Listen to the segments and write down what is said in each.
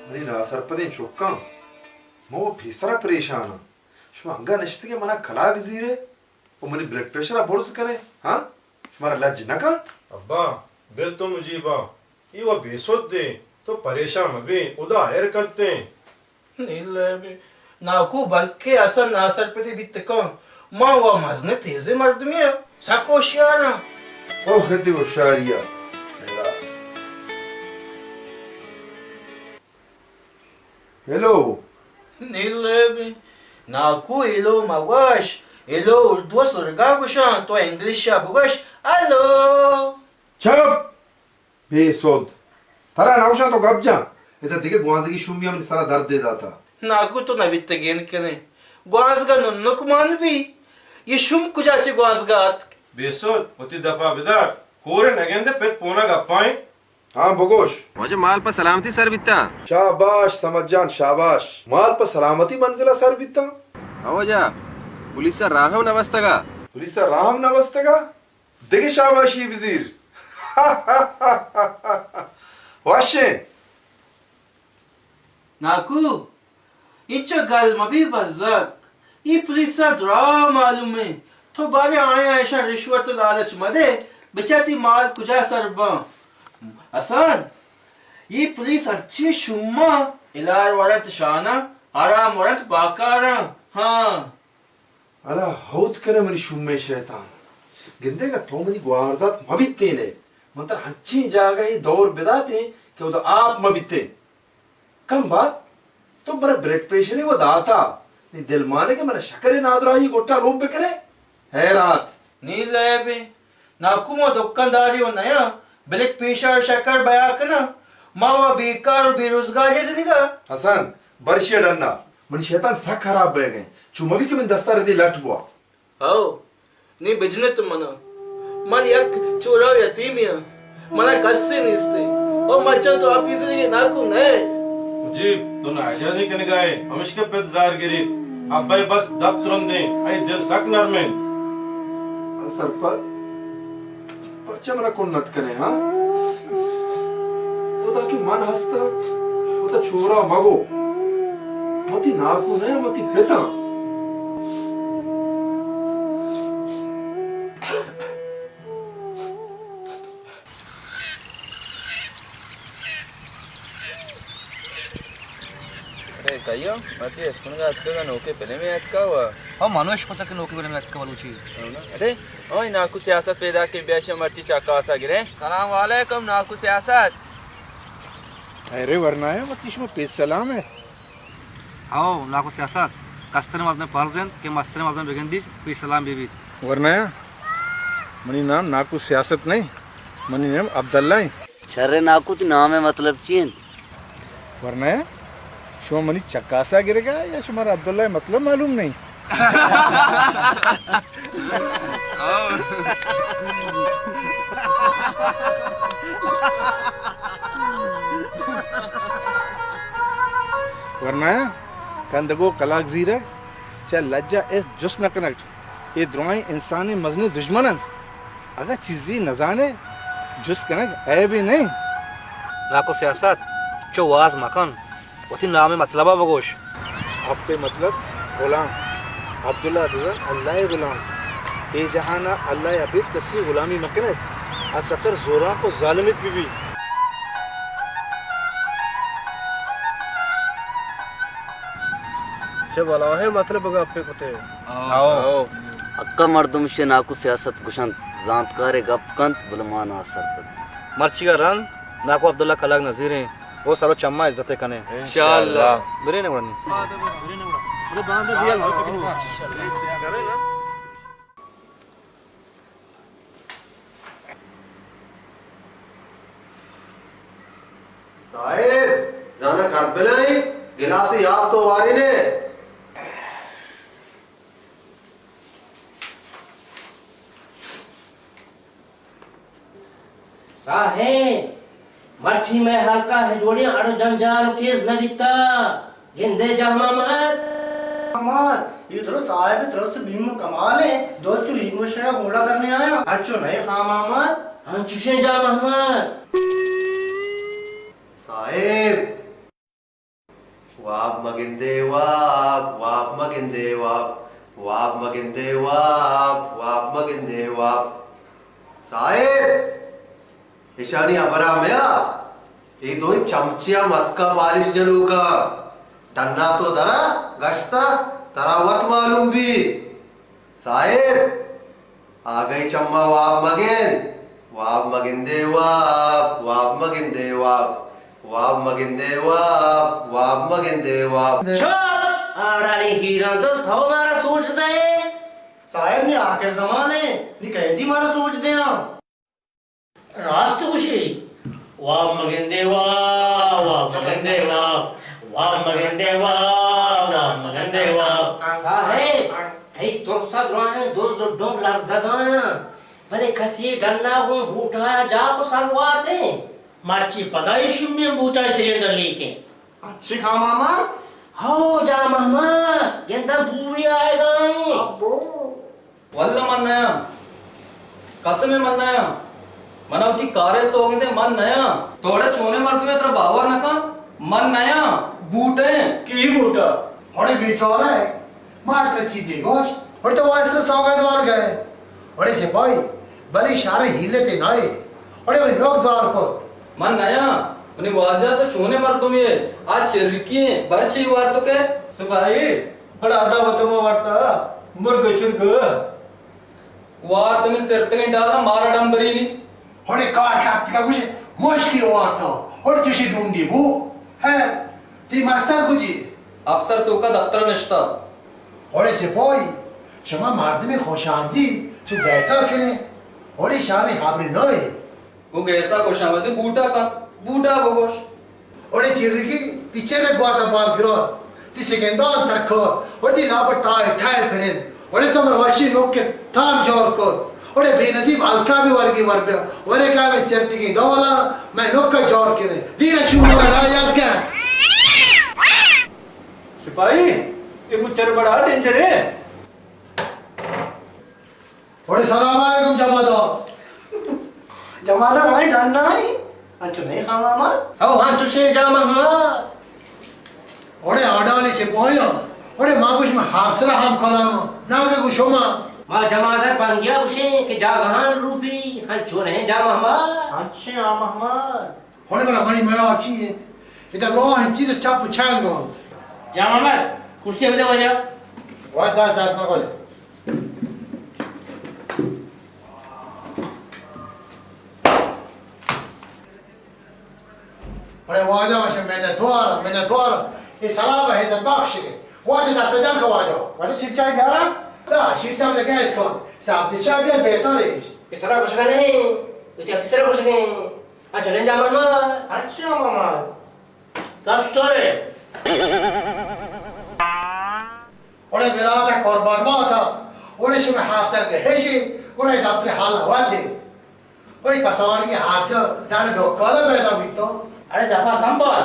Money ना सरपदे चुक्का मो फिसरा परेशान शो अंगा नश्ते के मना कलाग जीरे ओ मनी ब्लड प्रेशर बोर्स करे हां तुम्हारा लज नका अब्बा बिल तो मुजीबा ये वो बेसोद दे तो परेशान मगे उदा हेर करते नीले नाकू बल्कि असल ना सरपदे बितका मां वो मजने तेजे मर्द में साकोशियारा ओ खती वो शारिया हेलो नीले नाकू हेलो मवाश हेलो उर्दू सुरगा गुशान तो इंग्लिश बुगश हेलो चुप बेसोद तारा नाउशा तो गप जा इधर दिखे गुआंज़ की शुमिया में सारा दर्द दे दाता नाकू तो नवित गेन कने ग्वासगा नुनुक मान भी ये शुम कुजाचे ग्वासगात बेसोद उती दफा बिदार कोरे नगेंदे पेट पोना गप्पाएं हाँ बगोश मुझे माल पर सलामती सर बिता शाबाश समझजान शाबाश माल पर सलामती मंजिला सर बिता अवजा पुलिस राहम नवस्तगा पुलिस राम नवस्तगा देखे शाबाशी वजीर वाशे नाकू इच्चा गल मबी बज़क ये पुलिस द्रा मालूम है तो बारे आया ऐसा रिश्वत लालच मदे बेचाती माल कुजा सरबा असान ये पुलिस अच्छी शुम्मा इलार वरत शाना आराम वरत बाकारा हाँ अरे हौत करे मनी शुम्मे शैतान गिंदे का तो मनी ग्वारजात मबिते ने मंतर अच्छी जागा ही दौर बिदाते कि वो तो आप मबिते कम बात तो मेरा ब्लड प्रेशर है वो दाता नहीं दिल माने के मेरा शक्कर नादरा ही गोटा लोप पे करे है रात नीले बे नाकू मो दुकानदारी हो नया ब्लड प्रेशर शक्कर बया कना मावा बेकार और बेरोजगार है दिनेगा हसन बरशे डन्ना मन शैतान सा खराब बह गए चुमवी के मन दस्तार दे लट बुआ आओ नी बिजनेस मना मन यक चोरा यतीमिया मना गस्से निस्ते ओ मचन तो आप इसे नाकू ने मुजीब तो ना आइडिया नहीं कने गए हम इसके पे इंतजार गिरी अब भाई बस दब तुरंत दे आई दिल सक नरमें असर पर चमरा कौन नत करे हाँ वो तो कि मन हंसता वो तो छोरा मगो मती नाकू ने मती बेटा अरे कहियो मती स्कूल का अटका नौके पहले में अटका हुआ और मनोज को तक नौकरी बने में अटका वालू छी अरे ओए नाकू सियासत पैदा के बेश मर्ची चाका आसा गिरे सलाम वालेकुम नाकू सियासत अरे वरना है मतीश में पेश सलाम है आओ नाको सियासत कस्तर मर्द परजेंट के मस्तर मर्द बेगंदी पी सलाम बीबी वरना मनी नाम नाकू सियासत नहीं मनी नाम अब्दुल्ला है शर्रे नाकू तो नाम है मतलब चीन वरना शो मनी चक्कासा गिरेगा या शुमारा अब्दुल्ला है मतलब मालूम नहीं वरना कंदगो कलाक जीरा चा लज्जा इस जुस न कनेक्ट ये द्रोई इंसानी मजनी दुश्मनन अगर चीज़ी न जाने जुस कनेक्ट है भी नहीं नाको सियासत चो वाज मकान उती नाम है मतलब बगोश अब पे मतलब गुलाम अब्दुल्ला अब्दुल्ला अल्लाह गुलाम ये जहाना अल्लाह अभी तसी गुलामी मकनत असतर जोरा को जालिमित भी सब वाला है मतलब बगा पे कोते आओ अक्का मर्दम से नाकू सियासत गुशन जांत करे गपकंत बुलमान असर पर मर्ची का रंग नाको अब्दुल्ला कलाक नजीर है वो सारो चम्मा इज्जत कने इंशाअल्लाह बरे ने बरनी बरे बांध रियल करे ना साहिब जाना करबलाई गिलासी आप तो वारी ने साहेब मर्ची में हल्का है जोड़ियां अड़ो जंजाल केस न बिता गिंदे जमा मत कमाल ये तो साहब तरफ से बीम कमाल है दो चुरी मुशरा होड़ा करने आया अच्छो नहीं खाम अहमद हम चुशे जा Mohammad Sahib Wab maginde wab maginde wab maginde wab maginde wab. साहेब ईशानी अबरा में ये दो चमचिया मस्का पालिश जलू का डन्ना तो दरा गश्ता तरा वत मालूम भी साहेब आ गई चम्मा वाब मगिंदे वाब मगिंदे वाब मगिंदे वाब चुप आड़ानी हीरा दोस्त हो मारा सोच दे साहब ने आखिर जमाने नी कह दी मारा सोच दे रास्त खुशी वाह मगेंदे वाह मगेंदे वाह मगेंदे वाह मगेंदे वाह साहेब hey torsa grana dozo dong lar zagana bale kasi danna hu bhuta ja ko salwate machi padai shumme bhuta cylinder leke अच्छी खा मामा हो जा मामा genta buri aayega abbo walla mannaya kasame mannaya manavti kare soginde mannaya tode chone martume tra bavar naka mannaya boote की बूटा और बेचारा है मात्र चीजें गोश और तो वास्ते सौगात वार गए और सिपाही बली शारे हिले ते नाए और वे लोग जार को mannaya uni waja to chone martume आज चिरकी बरची वार तो के सिपाही बड़ा आधा बतमा वार्ता मुर्ग शुर्ग वार तुम्हें सिर तक डाला मारा डंबरी नी और का खात का कुछ मुश्किल हुआ तो और तुझे ढूंढी वो है ती मास्टर कुजी अफसर तो का दफ्तर निश्ता और सिपाही शमा मार्द में खुशामदी तो बैसा कने और शारे हाबरे नए वो कैसा खुशामदी बूटा बगोश और चिरकी पीछे में गुआता बाल गिरो ती सेकेंडर तक और ती लाभ टाई फिरें और तो मैं वशी लोग के थाम जोर को और बेनसीब अलका भी वर्गी वर्ग और का में सिरती की दौला मैं लोग का जोर के धीरे शुरू लगा यार क्या सिपाही ये मुझे बड़ा डेंजर है और सलाम अलैकुम जमादार आई डरना है अच्छा नहीं खा मामा हो हां चुशे जा मामा और आडाली से पोयो और मागुश में हाफसरा हम कलाम ना के गुशोमा मा जमादार बन गया उसे कि जा गहान रूपी हां चोर है जा मामा अच्छा मामा और बड़ा मनी में अच्छी है इधर रो है चीज चाप छांगो जा मामा कुर्सी पे बजा वाह दास में को और वाजा मश मैंने थोड़ा ये सलाम है इधर बख्श के वाजा दास जल को वाजा शिक्षा ग्यारह ला शिक्षा में गए इसको साहब शिक्षा भी बेहतर है इतना कुछ नहीं उसे अफसर कुछ नहीं अच्छा नहीं जा मामा अच्छा मामा सब स्टोरी और मेरा था कुर्बान माता और इसे में हाफसर के हेशी और ये अपने हाल हुआ थे और ये कसावानी के हाफसर दाने डॉक्टर पैदा हुई तो अरे दफा संभाल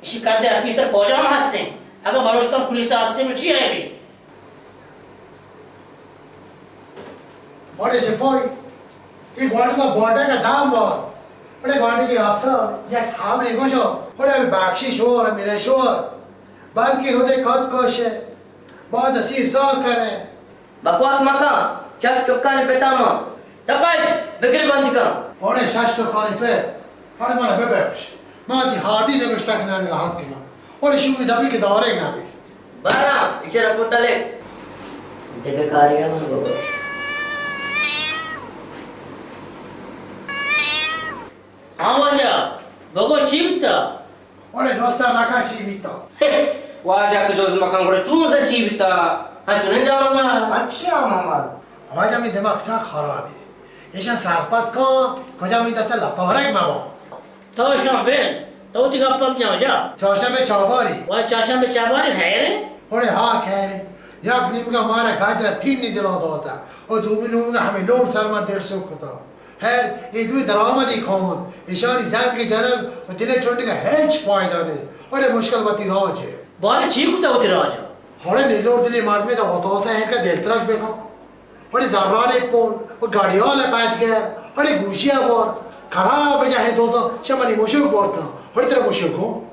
शिकायत ऑफिसर पहुंचा हम हंसते अगर भरोसा पुलिस रास्ते में चाहिए भी और इसे कोई ये गाड़ी का बॉर्डर का दाम बहुत और गाड़ी के अफसर या हम नहीं कुछ और अभी बाक्षी शोर मेरे शोर बाकी होते कद कोश है बहुत असीर सौ करे बकवास मका क्या चुपका ने बेटा मां तपाई बिगड़ी बंदी का और शास्त्र खाने पे और मारा बेबेश माती हाथी ने गुस्ता के नाम हाथ किया और इशू में दबी के दौरे ना भी बारा इचे रपोटा ले देबे कार्य मन बगो हाँ वाजा गगो चीविता और दोस्ता मका चीविता वाजा के जोज मकान को चून से चीविता हाँ चुने जाऊंगा अच्छा मामा हमारा में दिमाग सा खराब है ऐसा सारपत को खोजा में दस्ता लतोरे मामो तो शॉपिंग तो तिका पंप जाओ जा चौशा में चौबारी वो चाशा में चाबारी है रे और हाँ कह रहे याक नीम का हमारा गाजरा तीन नहीं दिला होता और दूमिनों का हमें लोड शर्मा 150 को तो है ये दो दरामदी कौन इशारी जान के जनक और दिने छोटे का हेच पॉइंट आने और ये मुश्किल बाती रोज है बारे चीप तो होती राजा और निजोर दिले मार्ट में तो वो सा है का दिल तरक बेको और जबरान एक पोल और गाड़ियों ले पैच गया और ये गुशिया बोर खराब है जाहे दोस्तों शमनी मुशुक बोर था और तेरा मुशुक हो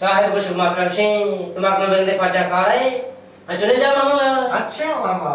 साहेब कुछ मात्रा में तुम्हारे को बंदे पाचा कार है चले जा मामा अच्छा मामा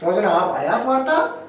तो जनाब आया मारता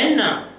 एन्ना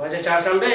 वजह चारशंबे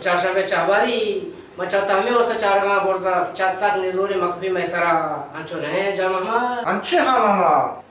चारशंबे चाबारी मैं चाहता हमें वैसे चारगा बोर्जा चार सात निजोरी मकबी में सरा अंचो नहीं जा मामा अच्छा हाँ मामा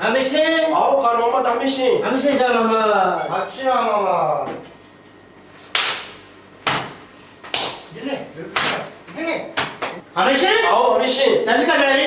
हमेशा आओ खान मोहम्मद हमेशा हमेशा जा मामा अच्छा मामा हमेशा आओ हमेशा नजका मेरे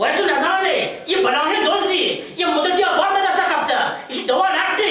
वह तो नजारे ये बना है दोस्ती ये मुद्दत या बहुत दस्ता कपता इस दवा रखते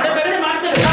अरे पहले मार के दिखा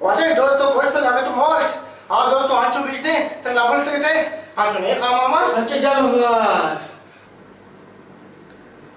वजह दोस्त तो गोश्त पे लगा तो मोस्ट हाँ दोस्त तो आंचो बीच दे तो लाभल तक दे आंचो नहीं खा मामा अच्छा जा मामा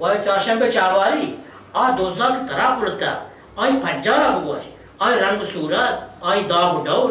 वह चारशंबे चावारी आ दोस्ता की तरह पड़ता आई पंजारा बगवाश आई रंग सूरत आई दाब डौर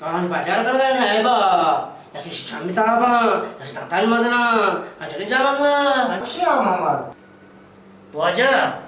तान बाजार कर गए ना है बा लेकिन शामी ताबा लेकिन तान मजना चले जा मामा अच्छा मामा वजह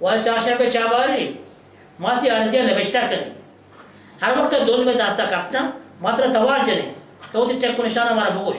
वह चारशंबे चावारी माती अर्जिया नवेश्ता करी हर वक्त दोस्त में दास्ता कापता मात्र तवार चले तो ती चक्कू निशाना हमारा भगोश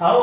हाओ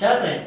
शहर में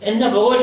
इन भगोश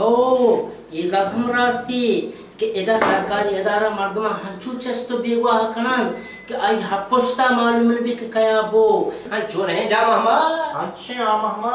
ओ ये गफम रास्ती कि एदा सरकारी अदारा मर्दमा हंचू चस्तो बेवा हकनन कि आई हपष्टा मालूम भी कि कया बो हन जो रहे जा मामा अच्छा मामा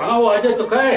हाँ वाजे तो कहे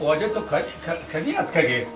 वाजे तो खदियात कगे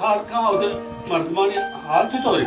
हाल कहाँ उधर मर्दमानी हाल तो तोरी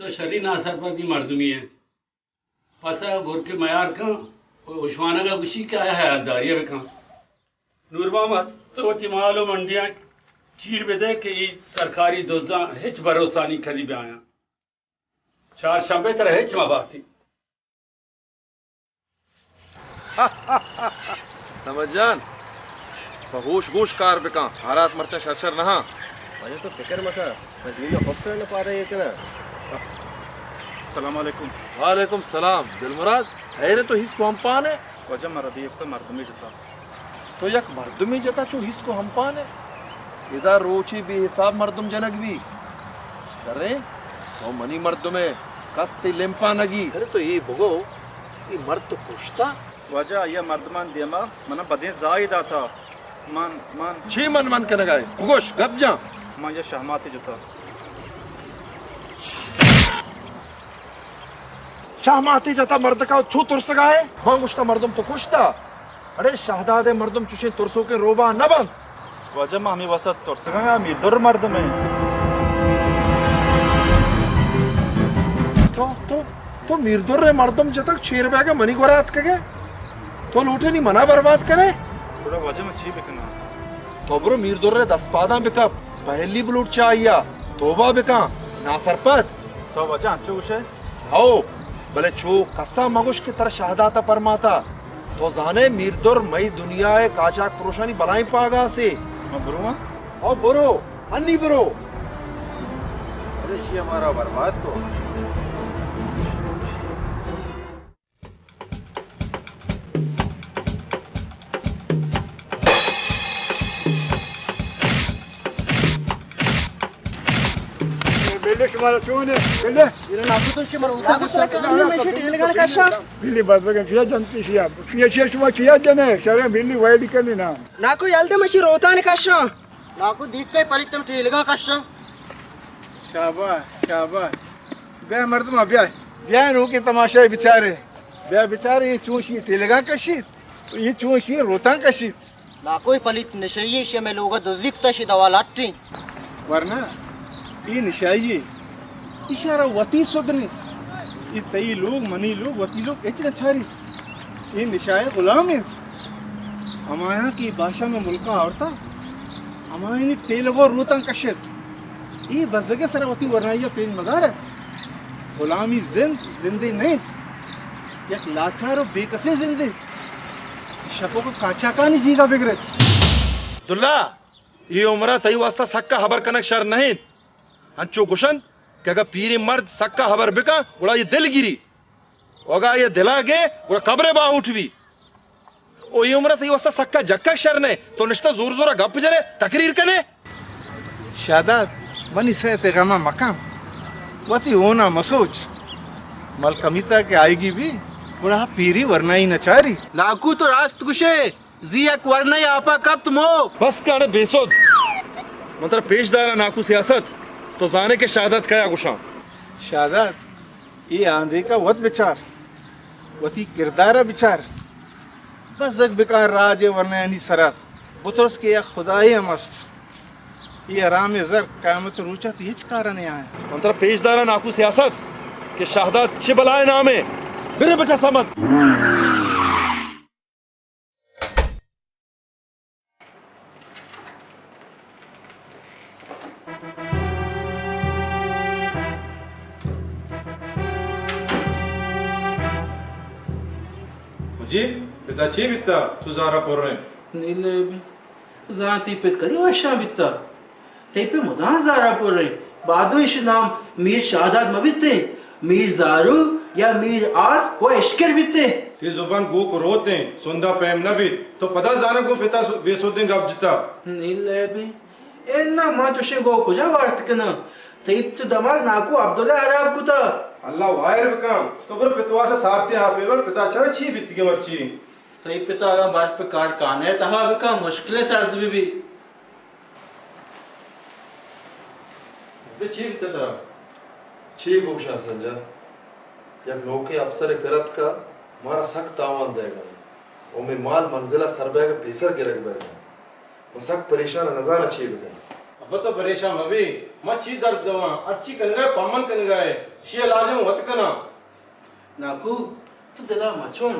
तो शरी ना सरपंच की मर्दमी है पासा घुर के मयार का उस्माना का गुशी क्या है हलदारी है का नूर मोहम्मद तो तिमालो मंडिया चीर बेदे कि सरकारी दोजा हिच भरोसा नहीं कदी आया चार शंबे तरह हिच मबाती समझ जान होश गोश कार बिका हालात मरचा शरशर नहा मुझे तो फिक्र मका मजीद खुद न पा रहे हैं ना सलाम अलैकुम वालेकुम सलाम दिलमुराद है रे तो हिस्को हम पाने वजह मरदी एक तो मर्दमी जता तो यक मर्दमी जता चो हिस्को हम पाने इधर रोची भी हिसाब मर्दम जनक भी करे तो मनी मर्दमे कस्ती लिम्पा नगी अरे तो ये भगो ये मर्द तो खुश था वजह यह मर्दमान देमा मना बदे जायदा था मान मान छी मन मन के लगाए भगोश गप जा मां ये शहमाती जता शाहमाती जता मर्द का छू तुरस गाए मां मुश्ता मर्दम तो खुश था अरे शाहदादे मर्दम चुशे तुरसों के रोबा न बंद वजह में हमें वसत तोड़ सका मी दुर मर्द में तो मीरदुर रे मर्दम जतक 6 रुपए के मनी गोरात के तो लूटे नहीं मना बर्बाद करे थोड़ा वजह में छी बिकना तो ब्रो मीरदुर रे 10 पादा बिका पहली बलूट चाहिए तोबा बिका ना सरपत तो वजह अंचो उसे आओ भले छो कसा मगुश की तरह शहादाता परमाता तो जाने मीरदुर मई दुनिया काचाक पुरुषानी बलाई पागा से बुरो ओ बुरो अन्नी बुरो अरे ये हमारा बर्बाद को बेले तुम्हारा चोन है बेले ये नाकू तो शिमर उता कुछ करने में से टेलगान का शा बिल्ली बात बगे फिया जनती शिया फिया शुमा किया जने सारे बिल्ली वाइड करनी ना नाकू यालते मशी रोताने का शा नाकू दीक के परितम टेलगा का शा शाबाश शाबाश बे मर्दमा ब्याह नो के तमाशा बेचारे बे बेचारे ये चूशी टेलगा कशी ये चूशी रोता कशी नाकू पलित नशये शे में लोग दुजिक तशी दवा लाटी वरना ये निशाई इशारा वती सुधनी ये तई लोग मनी लोग वती लोग इतने छारी ये निशाए गुलाम है हमारा की भाषा में मुल्का औरता हमारी तेलगो रूता कशत ये बजगे सरवती वरनाइया पेन मजार है गुलामी जिंदगी नहीं एक लाचार और बेकसे जिंदगी शको को काचा का नहीं जीगा बिगड़े दुल्ला ये उम्र तई वास्ता सक्का खबर कनक शर नहीं अंचो गुशन कि अगर पीरी मर्द सक्का खबर बिका गुड़ा ये दिल गिरी होगा ये दिला गे गुड़ा कब्रे बा उठवी ओ ये उम्र तई वास्ता सक्का जक्का शर नहीं तो निश्ता जोर जोरा गप जरे तकरीर कने शादात मनी से ते गमा मकाम वती होना मसोच मल कमिता के आएगी भी गुड़ा पीरी वरनाई नचारी नाकू तो रास्त कुशे जिया वरना आपा कब तुम हो बस काने बेसोद मतलब पेशदारा नाकू सियासत तो जाने के शहादत कया गुशा शादात ये आंधे का वत विचार वती किरदारा विचार बस जग बिकार राज वरना यानी सरात बुतरस के या खुदाई मस्त ये आराम जर कामत रूचा तीच कारण आया मतलब पेशदारा नाकू सियासत के शहादत चिबलाए नामे बिरे बचा समत जी पिता ची बिता तू जारा पोर रे नीले जाती पे करी वाशा बिता ते पे मुदा जारा पोरे बादो इश नाम मीर शादात मबिते मीर जारू या मीर आस वो इश्कर बिते ये जुबान गो को रोते सुंदा पैम नबी तो पता जाने को पिता बेसुदिन गप जिता नीले बे एना मा तुशे गो कुजा वार्त कना ते तो दमाल नाको अब्दुल्ला अरब कुता अल्लाह वायर बकाम तो बर पितवा से सारते आप बर पिता चढ़ छी बित के मरची तई पिता का बाट पे कारखाने तहा बिका मुश्किल सर्द भी बे छी बित तरह छी भूषा संजा या नौके अफसर फिरत का मारा सख्त आवाज देगा और मैं माल मंजिला सरबे का पेसर गिरक बैठा मैं सख्त परेशान नजारा छी बिका अब तो परेशान अभी मच्छी दर्द दवा अच्छी कन गए पमन कन गए शे लाजम वत कना नाकू तू दिला मचोन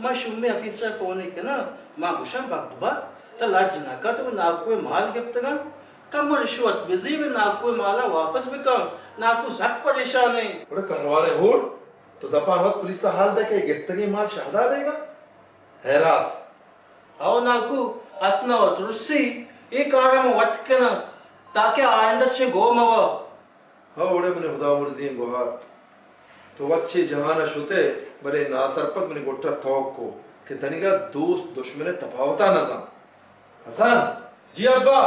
मा शुम्मे ऑफिसर फोन है ना मा गुशा बाबा त लाज नाका तो नाकू माल गिफ्तगा कम रिश्वत बिजी में नाकू माला वापस भी कम नाकू सख्त परेशान है बड़े करवारे हो तो दफा वक्त पुलिस का हाल देखे गिफ्तगी माल शहदा देगा हैरात आओ नाकू असना और तुरसी ये कारण वत कना ताकि आइंदा से गो मवा हाँ ओड़े मने खुदा मुर्जी गुहार तो वच्छे जहाना शुते बरे नासरपत मने गोट्टा थोक को कि तनिका दोस्त दुश्मने तफावता न जान हसन जी अब्बा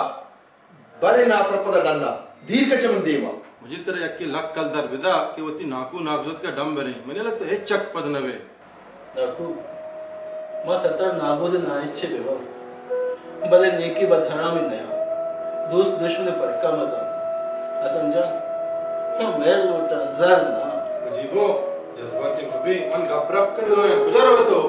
बरे नासरपत डन्ना धीर के चमन दीवा मुझे तेरे यक्की लक कल दर विदा कि वती नाकू नागजत का डम बने मैंने लगता है चक पद नवे नाकू मा सतर नाबूद ना इच्छे बेवा भले नेकी बद हरामी नया दोस्त दुश्मन पर का मजा असंजा हम मेर लोटा जर ना मुझीबो जज्बाती मबी मन गपरप कर लो गुजरो तो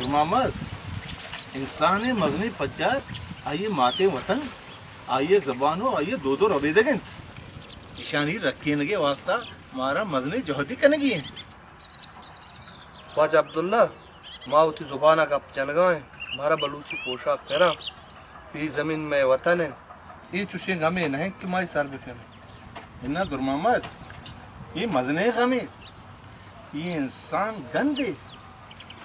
मोहम्मद इंसान मजनी पच्चार आइए माते वतन आइए जबानो आइए दो दो रबे दगन ईशानी रखे नगे वास्ता मारा मजनी जोहदी कनगी पाज अब्दुल्ला माँ उठी जुबाना का चल गए मारा बलूची पोशाक पहना पी जमीन में वतन है ये चुशे गमे नहीं कि माई सर बिफे इन्ना दुर्मामद ये मजने गमे ये इंसान गंदे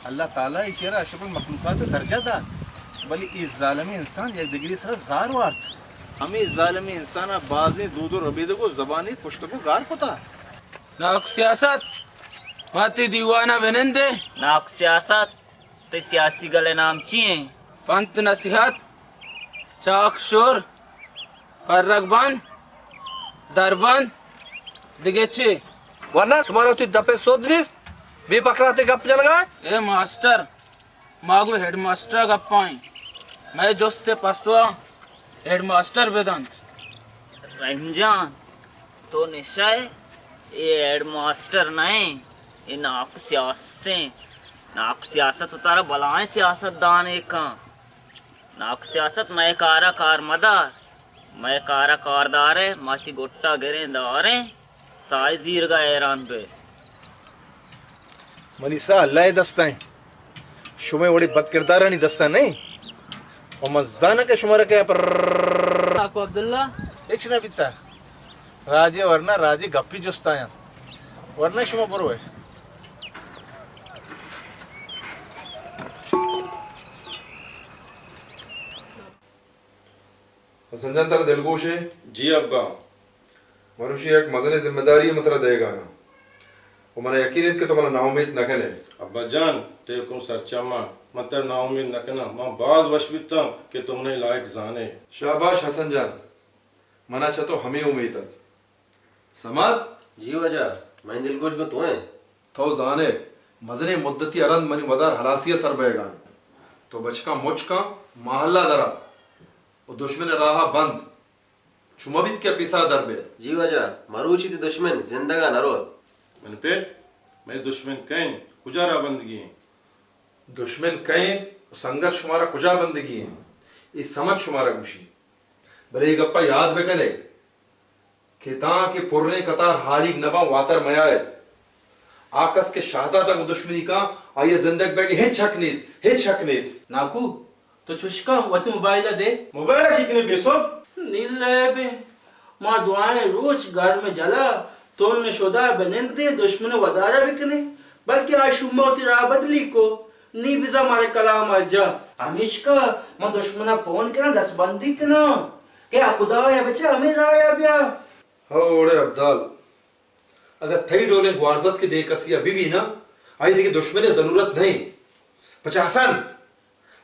अल्लाह ताला इशारा अशरफुल मखलूकात दर्जा दा बल्कि इस जालिमी इंसान एक डिग्री सर जार वार्थ हमें इस जालिमी इंसान बाजे दो दो रबीदे को जबानी पुश्त को गार पता नाक सियासत माती दीवाना बनंदे नाक सियासत ते सियासी गले नाम चिए पंत नसीहत चाक शोर पररगबान दरबान दिगेचे वरना तुम्हारे उठी दपे सोदरिस बे पकड़ाते गप चल गए ए मास्टर मागो हेडमास्टर गप्पाई मैं जोस्ते पसवा हेडमास्टर वेदांत रंजान तो निशाय ये हेडमास्टर नहीं ये नाक सियासत उतारा बलाएं सियासतदान एक नाक सियासत मैं कारा कार मदार मैं कारा कारदार है माती गोट्टा गिरेदार है साई जीर का ऐरान पे मनीषा अल्लाह दस्ता है शुमे बड़ी बद किरदार नहीं दस्ता नहीं और मजाना के शुमार के पर नाको अब्दुल्ला इच ना बिता राजे वरना राजे गप्पी जुस्ता है वरना शुमा पर हुए संजन तेरा दिलगोश है जी अब्बा मनुष्य एक मजने जिम्मेदारी मतलब देगा वो मैंने यकीन है कि तो मैंने नाउमीद न कने अब्बा जान तेरे को सरचमा मतलब नाउमीद न करना मैं बाज वशबिता कि तुमने लायक जाने शाबाश हसन जान मना चाह तो हमें उम्मीद है समाद जी वजह मैं दिलगोश को तो है तो जाने मजने मुद्दती अरंद मनी वदार हलासिया सर बेगा तो बचका मुचका महल्ला दरा और दुश्मन राहा बंद चुमबित के पिसा दरबे जी वजह मरूची ती दुश्मन जिंदगा नरोद मैंने पेट मैं दुश्मन कहीं कुजारा बंदगी दुश्मन कहीं संघर्ष शुमारा कुजा बंदगी है इस समझ शुमारा खुशी भले एक गप्पा याद में करे कि ता के पुरने कतार हारी नबा वातर मयाए आकस के शाहदा तक दुश्मनी का आइए जिंदग बैगे हिच हकनीस नाकू तो चुशका वत मोबाइल दे मोबाइल शिकने बेसोद नीले बे मां दुआएं रोज घर में जला तो ने शोदा बनते दुश्मन वदारा बिकने बल्कि आशुमौती रा बदली को नी बिजा मारे कलाम अजा हमेशा मां दुश्मना फोन कना दस बंदी कना क्या खुदा या बच्चा हमें राया बिया होड़े अब्दाल अगर थई डोले वारजत के दे कसिया बीवी ना आई देखी दुश्मन जरूरत नहीं पचासन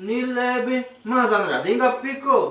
नीले मां जान रहा देगा पिको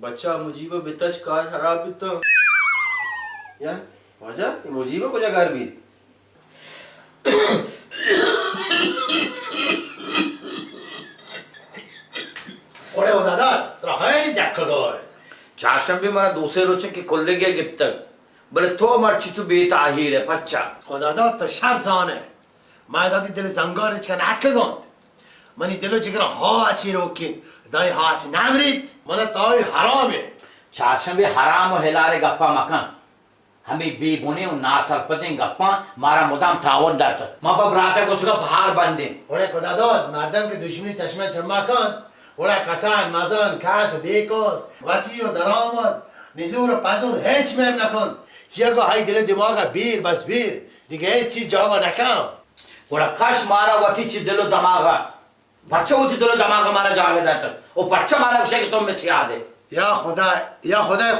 बच्चा मुजीब बितच कार खराब बितो या वाजा ये मुजीब को जगार भी ओरे ओ दादा तेरा है नहीं जक्का गोय चारशंबे मना दूसरे रोचे की खुले गया गिफ्तक बले तो मर्ची तू बेता आहिर है पच्चा खुदा दा तो शर जाने मैं दादी दिल जंगार इचका नाटक गोंद मनी दिलो जिगर हासी रोकी दाई हासी नामरित मने ताई हराम है चारशंबे हराम और हिलारे गप्पा मकान हमें बेबुने और नासरपते गप्पा मारा मुदाम थावर दाता माँ बाप राता को उसका भार बांधे ओरे खुदा दा मर्दम के दुश्मनी चश्मे चरमा कान ओरे कसान मजन कास बेकोस वातियो दरामद निजूर पादूर हेच में नकन चियागो हाई दिले दिमाग बीर बस बीर दिगे चीज जाओगा नकाम ओरा कश मारा वती ची दिलो दमागा बच्चा वती दिलो दमागा मारा जागे दाता वो बच्चा मारा उसे कि तुम में सिया दे या खुदा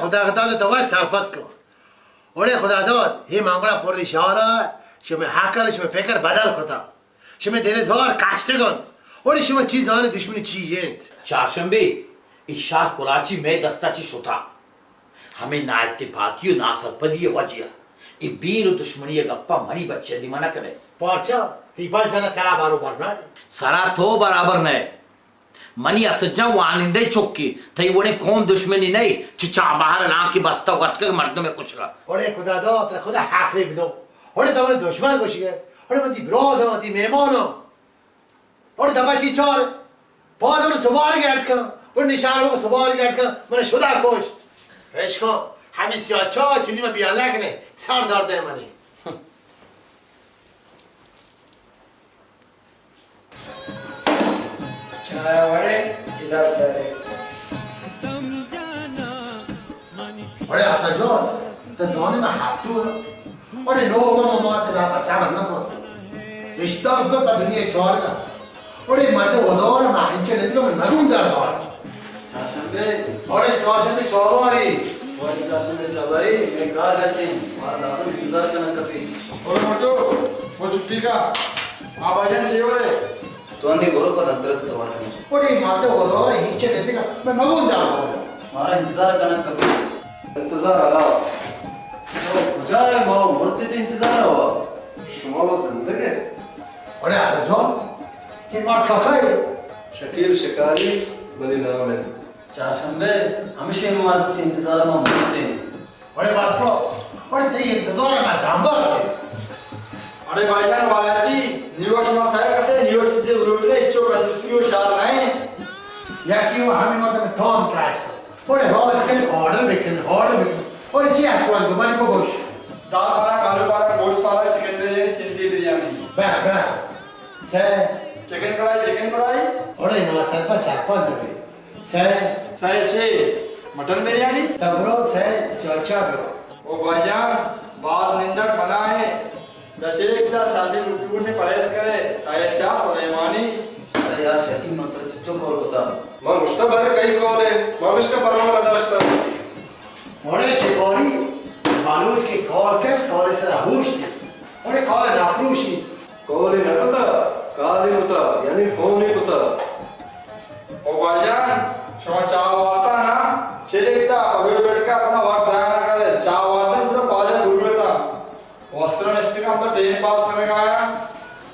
खुदा तो वह सरबत को ओरे खुदा दाद हे मांगड़ा पोरी शारा शमे हाकल शमे फेकर बदल कोता शमे दिले जोर काश्तगन ओरे शमे चीज आने दुश्मनी चीयेंत चारशंबे इशार कुलाची में दस्ताची शोता हमें ना इत्तेफाकियो ना सरपदी वजिया ये बीर दुश्मनी गप्पा मरी बच्चे दिमाना करे पार्चा तीपा जना सरा बराबर ना सरा तो बराबर नहीं मनी असजा वानिंदे चौकी थई वने कौन दुश्मनी नहीं चिचा बाहर ना की बस्ता वट के मर्दों में कुछ रहा ओरे खुदा दो तेरा खुदा हाक ले बिदो ओरे तमने दुश्मन को शिगे ओरे मती ब्रोद मती मेहमानो ओरे दबाची चोर बाद और सवाल के अटका और निशानों को सवाल के अटका मैंने शुदा कोश ऐशको हमें सियाचा चिली में बियाला के ने सर दर्द है मनी चाय वाले इधर चाय ओरे आसा जोन तो जोने में हाथ तो ओरे नो मामा ते ना पासा करना को रिश्ता को पर दुनिया छोड़ का ओरे मर्द वदोर में इंचे लेते को मैं गुंडा और चाशंबे ओरे चाशंबे चौवारी वाली चाशंबे चौवारी मैं कहा करते हैं मार दादा इंतजार करना कभी ओरे मोटो वो छुट्टी का आप आ जाने से ओरे तो अन्य गोरो पर अंतरत करवाना ओरे मर्द वदोर इंचे लेते को मैं गुंडा मारा इंतजार करना कभी इंतजार आलास जाए माँ मरते तो इंतजार हुआ शुमालो जिंदगी ओरे आसा जोन ये मर्द का काय शकील शिकारी मनी नाम है चाशंबे हमेशा मार से इंतजार में मरते हैं ओरे बात को ओरे ते इंतजार में दांबर थे अरे भाईजान वालाजी न्यूयॉर्क में सारे कैसे न्यूयॉर्क से रूट में इच्छो कंदुसियो शार नहीं या कि वो हमें मतलब थॉन कास्ट ओरे रोल के ऑर्डर बेकन ओरे जी एक्चुअल गुमान को गोश दाल पारा कालू पारा गोश्त पारा चिकन बिरयानी सिंधी बिरयानी बस से चिकन कढ़ाई ओरे ना सरपा दे से छे मटन बिरयानी तबरो से सोचा बो ओ भाईजान बात निंदक बना है दशेक दा सासी रुतु से परहेज करे शायद चा सुलेमानी अरे यार शकील मंत्र चिच्चो खोल होता मां मुश्तबर कई कौन है माविश का परवाना दाश्ता ओरे शिकोरी बालूच के कॉल के कॉल से राहुश ओरे कॉल ना प्रूशी कौन है न पता काली होता यानी फोन ही होता ओ भाईजान शो चाव आता ना शेदेखता अभी बैठ के अपना वक्त जाया ना करे चाव आता सिर्फ पाले दूर बेटा वस्त्र निष्ठिक हम तो टाइम पास करने का आया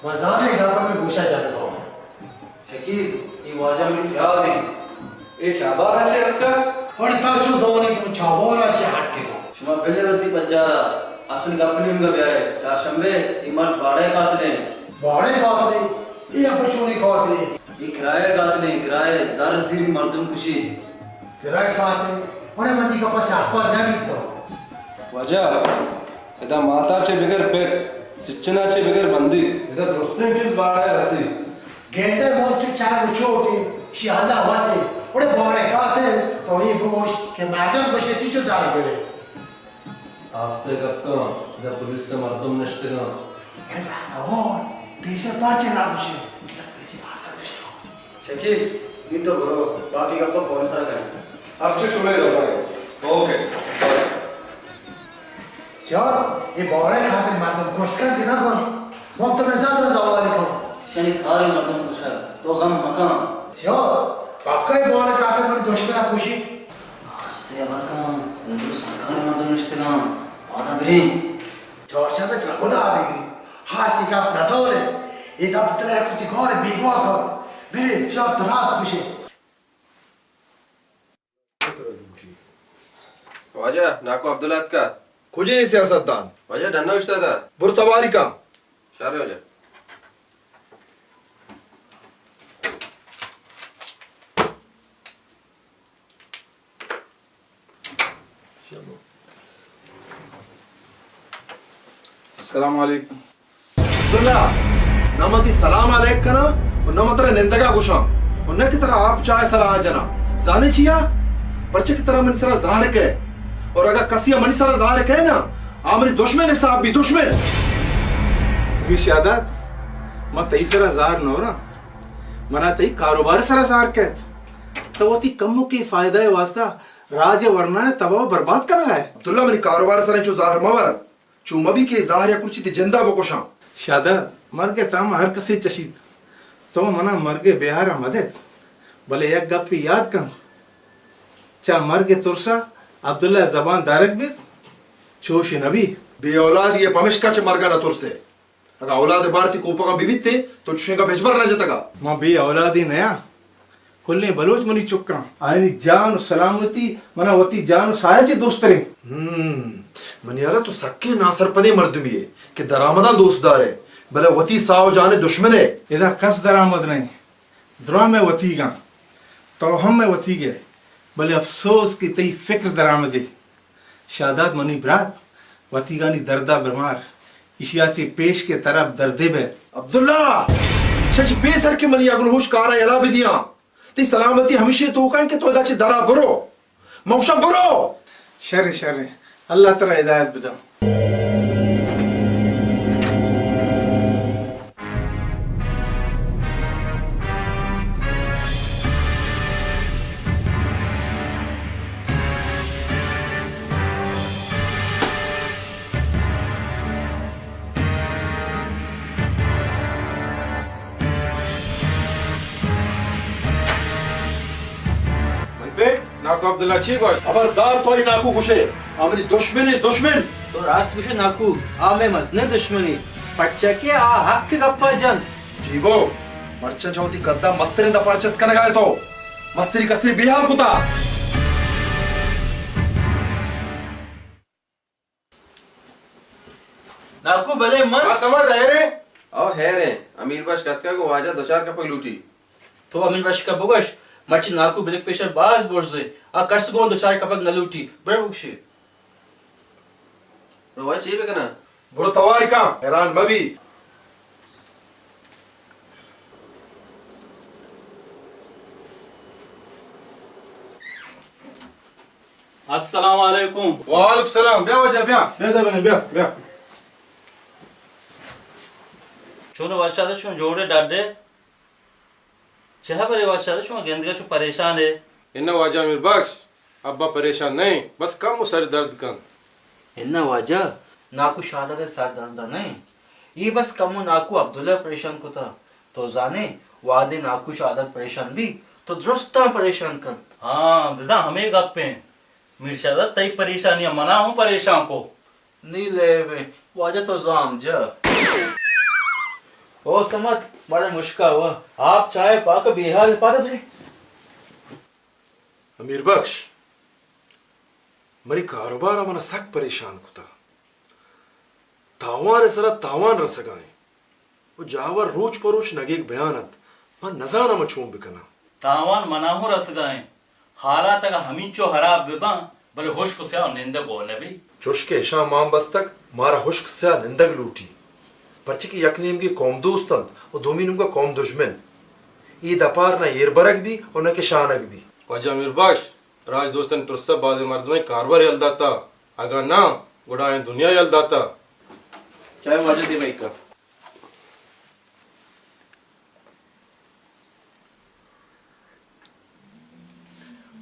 मजाने घर में घुसा जाने को शकील ये वाजा मेरी सियाल है ये चाबार अच्छे रखा और ताचो जोने की छाबोरा छे हट के शुमा बेलेवती बजारा असल गपली में गया है चारशंबे इमर बाड़े कातले बाड़े कातले ये बचोने कातले ये किराए दर जीरी मर्दम कुशी किराए कातले ओरे मंदी का पास आपा नहीं तो वजह इधर माता चे बिगर पेट सिच्चना चे बिगर बंदी इधर दोस्तों चीज बाढ़ है रसी गेंदे मोच चार गुछोटी शियाला वाते ओरे बाड़े कातले तो ये बोश के मैडम को शेची जो जार करे आस्ते कप्पा इधर पुलिस से मर्दम नश्ते का अरे और पीछे पाचे ना कुछ शकील ये तो करो बाकी गप्पा कौन सा करें अर्चे शुमे रसाई ओके यार ये बाड़े खाते मर्दम पुरस्कार देना को हम तो नजर में दवाली को शनी खारे मर्दम कुशा तो गम मकान सियो पाकय बोला काकर मन दुश्मन खुशी हस्ते बरकाम ये सरकार मर्दम निश्तगाम आधा बिरे चर्चा में त्रगोदा बिगरी हास्ति का नजोरे इदा पत्रे कुछ गोर बिगवा को बिरे सियो तरास खुशी वाजा नाको अब्दुल्ला का कुछ नहीं सियासतदान वाजा डन्ना उस्ता था बुरतवारी का शारे वाजा अस्सलाम वालेकुम अब्दुल्ला नमती सलाम अलैक कना और नमतरा निंदगा गुशा और न की तरह आप चाहे सलाह जना जाने चिया पर्चे की तरह मनी सरा ज़ाहिर के और अगर कसिया मनी सरा ज़ाहिर के ना आमरी दुश्मन है साहब भी दुश्मन भी शादात मैं तई सरा जार नो ना मना तई कारोबार सरा जार के तो वो ती कम्मो की फायदा है वास्ता राज वरना ने तबाह बर्बाद करना है अब्दुल्ला मनी कारोबार सरा जो ज़ाहिर मवर चू मबी के ज़ाहिर या कुछ ती जिंदा बकोशा शादा मर के ताम हर कसी चशीत तो मना मर के बिहार मदद भले एक गप भी याद कर चा मर के तुरसा अब्दुल्ला जबान दारक भी चोश नबी बे औलाद ये पमिशका च मरगा ना तुरसे अगर औलाद भारती कोपा का बिबित थे तो चुशे का भेजबर ना जतगा मां बे औलादी नया कुल्ले बलोच मनी चुक्का आयनी जान सलामती मना वती जान सायचे दोस्तरे मनियाला तो सक्के नासर पदे मर्दमी है कि दरामदा दोस्तदार है भले वती साव जाने दुश्मन है इधर कस दरामद नहीं द्रा में वती गा तो हम में वती गए भले अफसोस की तई फिक्र दरामद है शादात मनी ब्रात वती गानी दर्दा बीमार इशिया चे पेश के तरफ दर्दे बे अब्दुल्ला सच बेसर के मनी अगलहोश कारा यला बिदिया ती सलामती हमेशा तो कान के तोदा चे दरा बरो मौशा बरो शर शर अल्लाह तरा हिदायत बदा नाको अब्दुल्ला ठीक हो खबरदार तो नाकू कुशे हमारी दुश्मन है दुश्मन तो रास्त कुछ नाकू आ में मसने दुश्मनी पच्चा के आ हक के गप्पा जन जीवो मर्चन चौथी गद्दा मस्तरी दा परचेस करना गए तो मस्तरी कस्तरी बिहार कुता नाकू भले मन समझ रहे रे आओ है रे अमीर बाश कतका को वाजा दो चार कपक लूटी तो अमीर बाश का बोगश मर्ची नाकू ब्लड प्रेशर बास बोर्जे आ कर्स को दो चार कपक नलूटी बड़े बुक्शे रोवा चाहिए बेकना बुरो तवारी का हैरान मबी अस्सलाम वालेकुम वालेकुम सलाम ब्या वजह ब्या दा बने ब्या चुनो वाशादा शो जोड़े डाडे चहा बरे वाशादा शो गेंदगा चो परेशान है इन्ना वाजा अमीर बख्श अब्बा परेशान नहीं बस कम सर दर्द कन इन्ना वाजा नाकू शादा दे सर दर्द नहीं ये बस कम नाकू अब्दुल्ला परेशान को था तो जाने वादे नाकू शादत परेशान भी तो दुरुस्ता परेशान कर हाँ बिजा हमें गप्पे मिर्शादा तई परेशानियां मना हूं परेशान को नहीं ले वे वाजा तो जाम जा ओ समत बड़ा मुश्किल हुआ आप चाय पाक बेहाल पाते भले अमीर बख्श मरी कारोबार मना सक परेशान कुता तावान सरा तावान रसगाए वो जावर रोज परोच नगेक बयानत मन नजाना मचूम बिकना तावान मनाहु रस गए हालात का हमीचो हराब बिबा भले होश को से निंदा गोने भी चुशके शाम माम बस तक मारा हुश्क से निंदक लूटी पर्चे की यकनीम की कौम दोस्तन और दोमीनुम का कौम दुश्मन ई दपार ना येरबरक भी और न के शानक भी वाजा अमीर बख्श राज दोस्तन तुरस्ता बाज मर्द में कारबार यलदाता अगर ना गुड़ाए दुनिया यलदाता चाय वाजा दे भाई का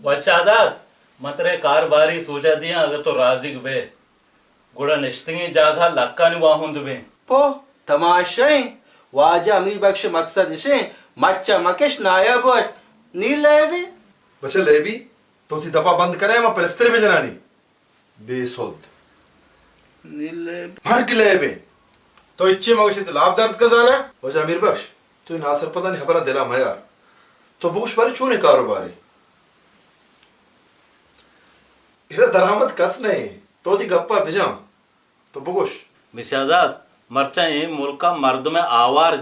वचादात मतरे कारबारी सोचा दिया अगर तो राजिक बे गुड़ा निश्तिंगे जागा लक्का नि वाहुंद बे पो तमाशे वाजा अमीर बख्श मकसद इसे मच्चा मकेश नायब नील लेवी बच्चे लेबी तो ती दफा बंद करे मैं परिस्थिति में जनानी बेसोद नील हर लेबे तो इच्छे मगशी तो लाभ दर्द का जाना वजह अमीर बख्श तो नासर पता नहीं हबरा दिला मयार तो बुश बारे चूने कारोबारी इधर दरामद कस नहीं तो दी गप्पा भिजा तो बुगुश मिसादात मरचा मुल्का मर्द में आवार